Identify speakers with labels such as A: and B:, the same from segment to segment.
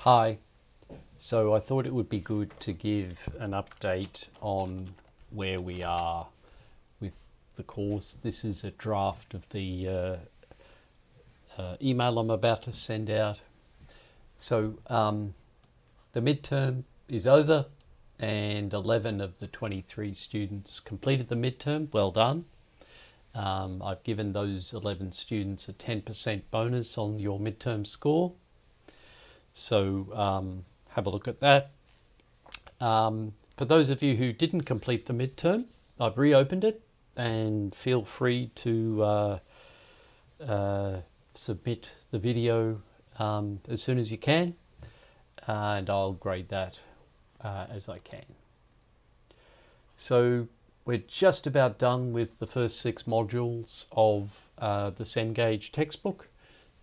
A: Hi, so I thought it would be good to give an update on where we are with the course. This is a draft of the email I'm about to send out. So the midterm is over and 11 of the 23 students completed the midterm. Well done. I've given those 11 students a 10% bonus on your midterm score. So have a look at that. For those of you who didn't complete the midterm, I've reopened it and feel free to submit the video as soon as you can, and I'll grade that as I can. So we're just about done with the first 6 modules of the Cengage textbook.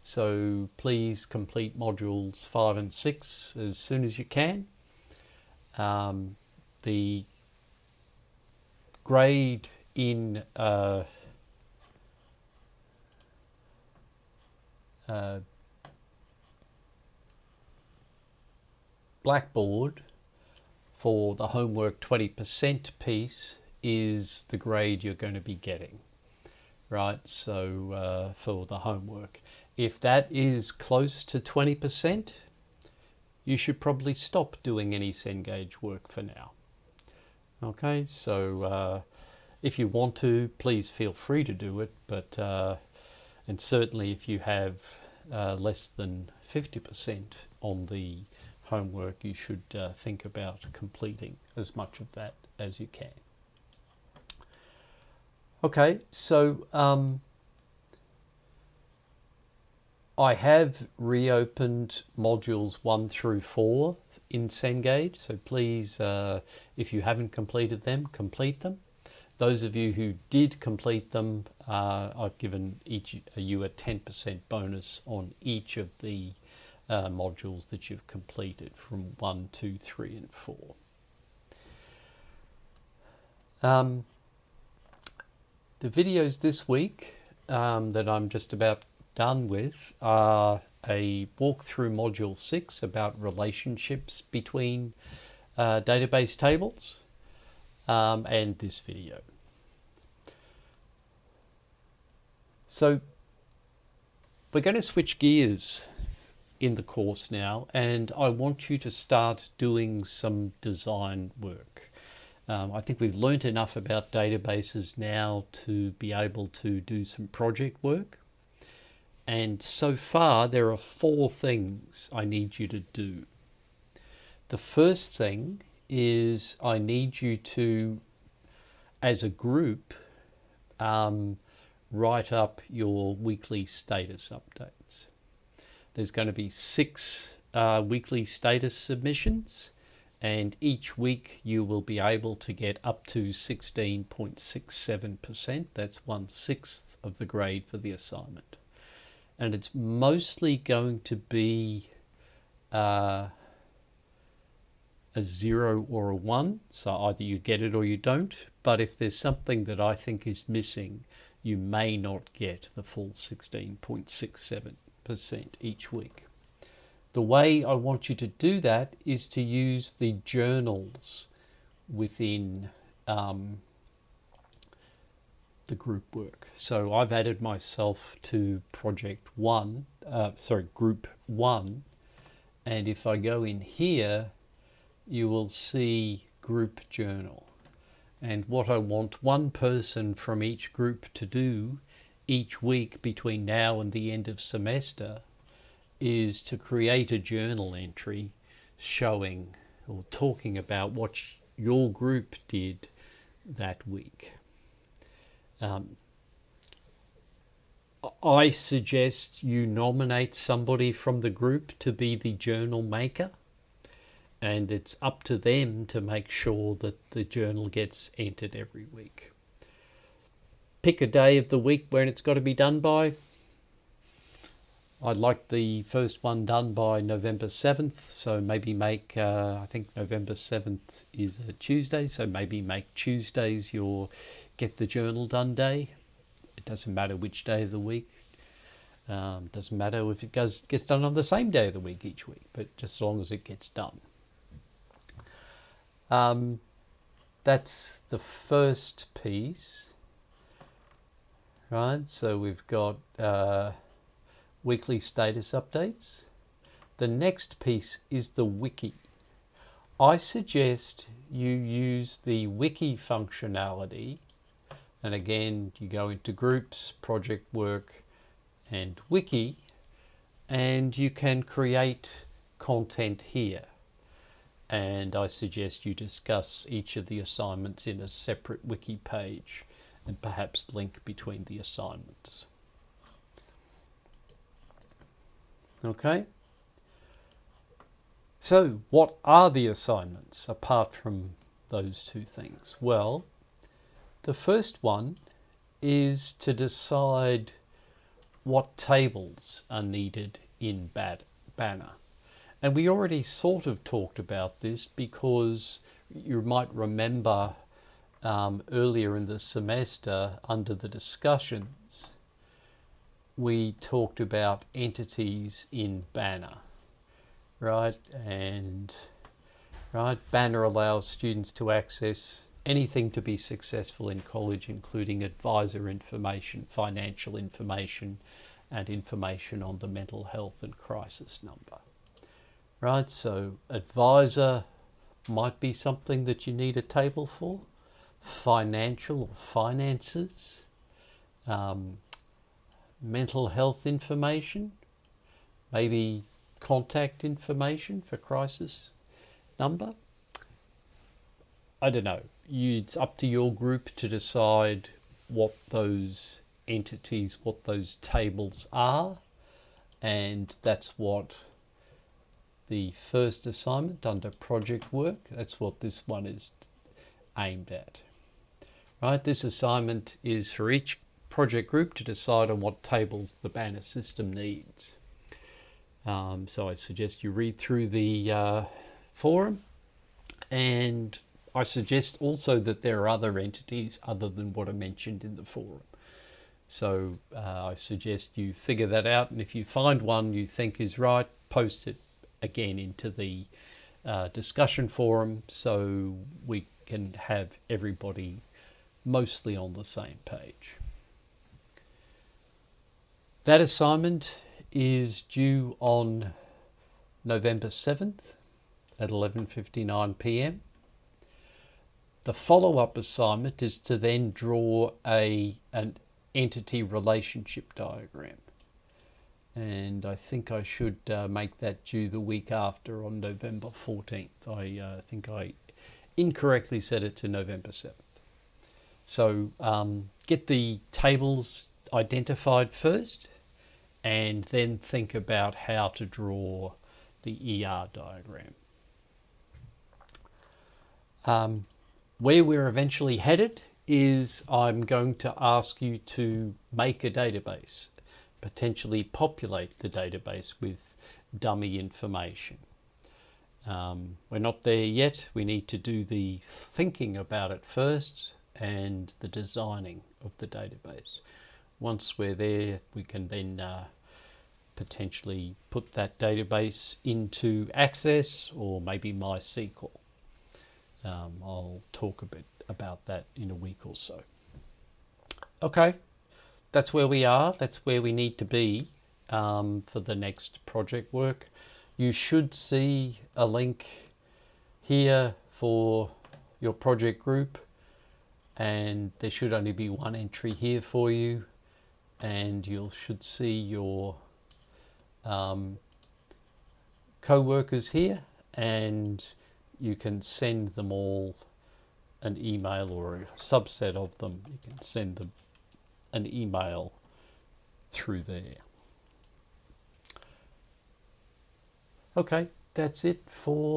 A: So please complete modules 5 and 6 as soon as you can. The grade in Blackboard for the homework 20% piece is the grade you're going to be getting, right? So for the homework, if that is close to 20%, you should probably stop doing any Cengage work for now. Okay, so if you want to, please feel free to do it, but and certainly if you have less than 50% on the homework, you should think about completing as much of that as you can. Okay, so I have reopened modules 1 through 4 in Cengage, so please, if you haven't completed them, complete them. Those of you who did complete them, I've given you a 10% bonus on each of the modules that you've completed from 1, 2, 3 and 4. The videos this week that I'm just about done with are a walk through module 6 about relationships between database tables, and this video. So we're going to switch gears in the course now, and I want you to start doing some design work. I think we've learnt enough about databases now to be able to do some project work. And so far, there are 4 things I need you to do. The first thing is I need you to, as a group, write up your weekly status updates. There's going to be 6 weekly status submissions, and each week you will be able to get up to 16.67%. That's 1/6 of the grade for the assignment. And it's mostly going to be a 0 or a 1, so either you get it or you don't, but if there's something that I think is missing, you may not get the full 16.67% each week. The way I want you to do that is to use the journals within the group work. So I've added myself to group 1, and if I go in here, you will see group journal. And what I want one person from each group to do each week between now and the end of semester is to create a journal entry showing or talking about what your group did that week. I suggest you nominate somebody from the group to be the journal maker, and it's up to them to make sure that the journal gets entered every week. Pick a day of the week when it's got to be done by. I'd like the first one done by November 7th, so maybe make, I think November 7th is a Tuesday, so maybe make Tuesdays your get the journal done day. It doesn't matter which day of the week. Doesn't matter if it gets done on the same day of the week each week, but just as long as it gets done. That's the first piece, right? So we've got weekly status updates. The next piece is the wiki. I suggest you use the wiki functionality, and again you go into groups, project work and wiki, and you can create content here. And I suggest you discuss each of the assignments in a separate wiki page and perhaps link between the assignments. Okay? So what are the assignments apart from those two things? Well, the first one is to decide what tables are needed in Banner. And we already sort of talked about this because you might remember earlier in the semester under the discussions, we talked about entities in Banner, right? And Banner allows students to access anything to be successful in college, including advisor information, financial information, and information on the mental health and crisis number. Right, so advisor might be something that you need a table for. Financial or finances, mental health information, maybe contact information for crisis number. I don't know. It's up to your group to decide what those entities, what those tables are, and that's what the first assignment under project work, that's what this one is aimed at. Right, this assignment is for each project group to decide on what tables the Banner system needs. So I suggest you read through the forum, and I suggest also that there are other entities other than what I mentioned in the forum. So I suggest you figure that out, and if you find one you think is right, post it again into the discussion forum so we can have everybody mostly on the same page. That assignment is due on November 7th at 11:59 p.m. The follow-up assignment is to then draw an entity relationship diagram. And I think I should make that due the week after on November 14th. I think I incorrectly set it to November 7th. So get the tables identified first and then think about how to draw the ER diagram. Where we're eventually headed is I'm going to ask you to make a database, potentially populate the database with dummy information. We're not there yet. We need to do the thinking about it first and the designing of the database. Once we're there, we can then potentially put that database into Access or maybe MySQL. I'll talk a bit about that in a week or so. Okay, that's where we are. That's where we need to be for the next project work. You should see a link here for your project group, and there should only be one entry here for you, and you should see your co-workers here, and you can send them all an email, or a subset of them. You can send them an email through there. Okay, that's it for